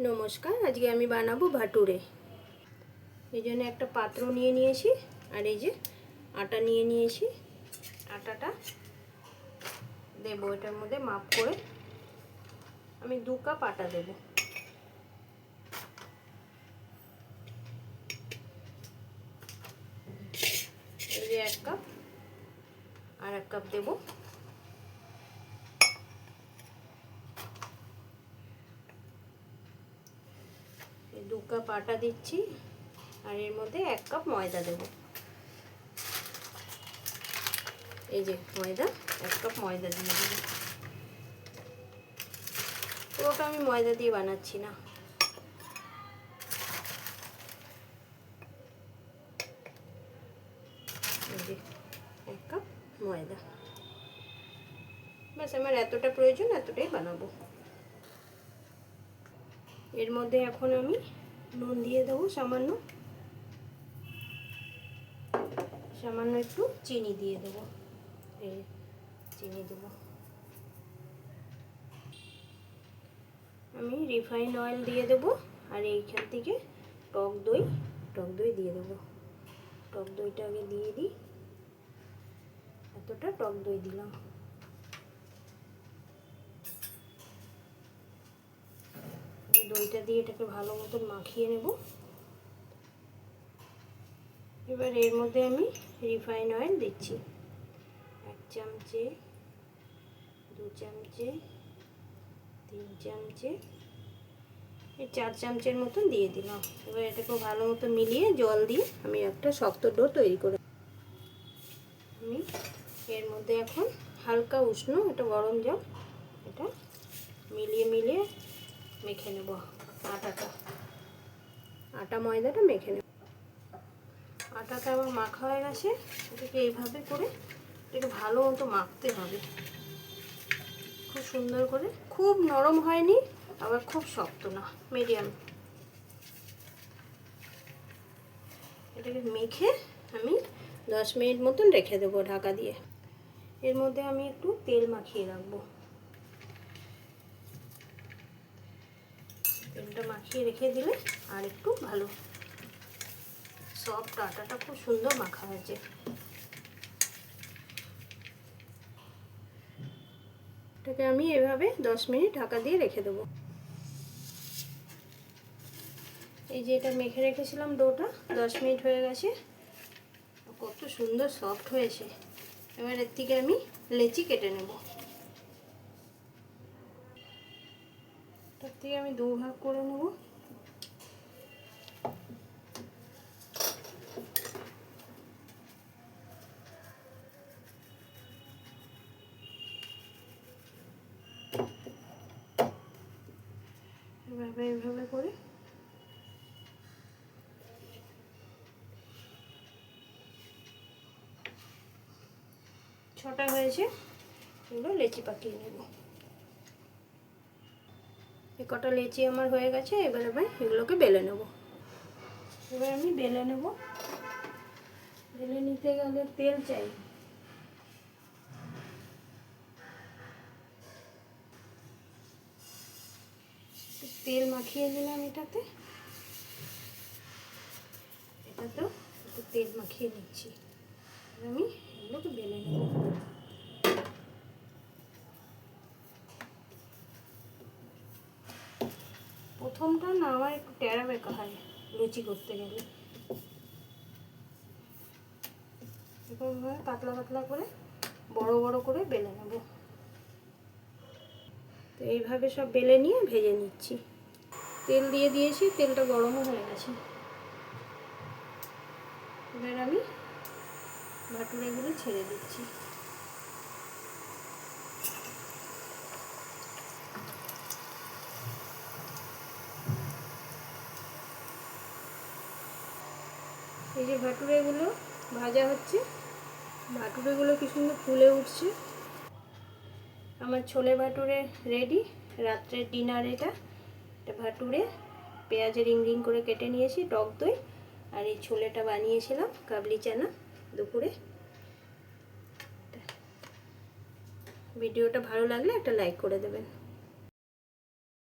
নমস্কার, আজকে আমি বানাবো ভাটুরে। এই জন্য একটা পাত্র নিয়ে নিয়েছি আর এই যে আটা নিয়ে নিয়েছি। আটাটা দেবো এটার মধ্যে মাপ করে। আমি 2 কাপ আটা দেবো। এই যে 1 কাপ আর 1 কাপ দেবো। এই 2 কাপ আটা দিচ্ছি আর এর মধ্যে 1 কাপ ময়দা দেব। এই যে ময়দা, 1 কাপ ময়দা দিয়ে দেবো। পুরোটা আমি ময়দা দিয়ে বানাচ্ছি না। এই যে 1 কাপ ময়দা, ব্যাস আমার এতটা প্রয়োজন, এতটাই বানাবো। এর মধ্যে এখন আমি নুন দিয়ে দেবো সামান্য, সামান্য একটু চিনি দিয়ে দেবো। এই চিনি দেবো। আমি রিফাইন অয়েল দিয়ে দেবো আর এইখান থেকে টক দই দিয়ে দেবো। টক দইটা আগে দিয়ে দিই। এতটা টক দই দিলাম। দইটা দিয়ে এটাকে ভালো মতন মাখিয়ে নেব। এবার এর মধ্যে আমি রিফাইন অয়েল দিচ্ছি 1 চামচে, 2 চামচে, 3 চামচে, এই 4 চামচের মতন দিয়ে দিলাম। এবার এটাকে ভালো মতো মিলিয়ে জল দিয়ে আমি একটা শক্ত ডো তৈরি করে আমি এর মধ্যে এখন হালকা উষ্ণ এটা গরম জল, এটা মিলিয়ে মেখে নেব। আটা ময়দাটা মেখে নেব। আটাটা আমার মাখা হয়ে গেছে। এটাকে এইভাবে করে এটাকে ভালো মতো মাখতে হবে, খুব সুন্দর করে। খুব নরম হয়নি আবার খুব শক্ত না, মিডিয়াম। এটাকে মেখে আমি 10 মিনিট মতন রেখে দেবো ঢাকা দিয়ে। এর মধ্যে আমি একটু তেল মাখিয়ে রাখবো। তেলটা মাখিয়ে রেখে দিলে আর একটু ভালো সফট, আটাটা খুব সুন্দর মাখা হয়েছে। এটাকে আমি এভাবে 10 মিনিট ঢাকা দিয়ে রেখে দেবো। এই যে এটা মেখে রেখেছিলাম ডোটা, 10 মিনিট হয়ে গেছে। কত সুন্দর সফট হয়েছে। এবার এর থেকে আমি লেচি কেটে নেব। তার থেকে আমি 2 ভাগ করে নেব। এইভাবে করে ছটা হয়েছে, এগুলো লেচি পাকিয়ে নেব। এই কটা লেচি আমার হয়ে গেছে। এবার আমি এগুলোকে বেলে নেব। এবার আমি বেলে নেব। বেলে নিতে গেলে তেল চাই। তেল মাখিয়ে নিলাম এটাতেও একটু তেল মাখিয়ে নিচ্ছি। আমি এগুলোকে বেলে নেব। প্রথমটা না আমার একটু টেরা বেঁকা হয় লুচি করতে গেলে। এরকমভাবে পাতলা পাতলা করে বড় করে বেলে নেব। তো এইভাবে সব বেলে নিয়ে ভেজে নিচ্ছি। তেল দিয়ে দিয়েছি, তেলটা গরমও হয়ে গেছে। এবার আমি ভাটুরেগুলো ছেড়ে দিচ্ছি। এই যে ভাটুরেগুলো ভাজা হচ্ছে, ভাটুরেগুলো কি সুন্দর ফুলে উঠছে। আমার ছোলে ভাটুরে রেডি। রাত্রের ডিনার এটা ভাটুরে পেঁয়াজের রিং করে কেটে নিয়েছি, টক দই আর এই ছোলেটা বানিয়েছিলাম কাবলি চানা দুপুরে। ভিডিওটা ভালো লাগলে একটা লাইক করে দেবেন।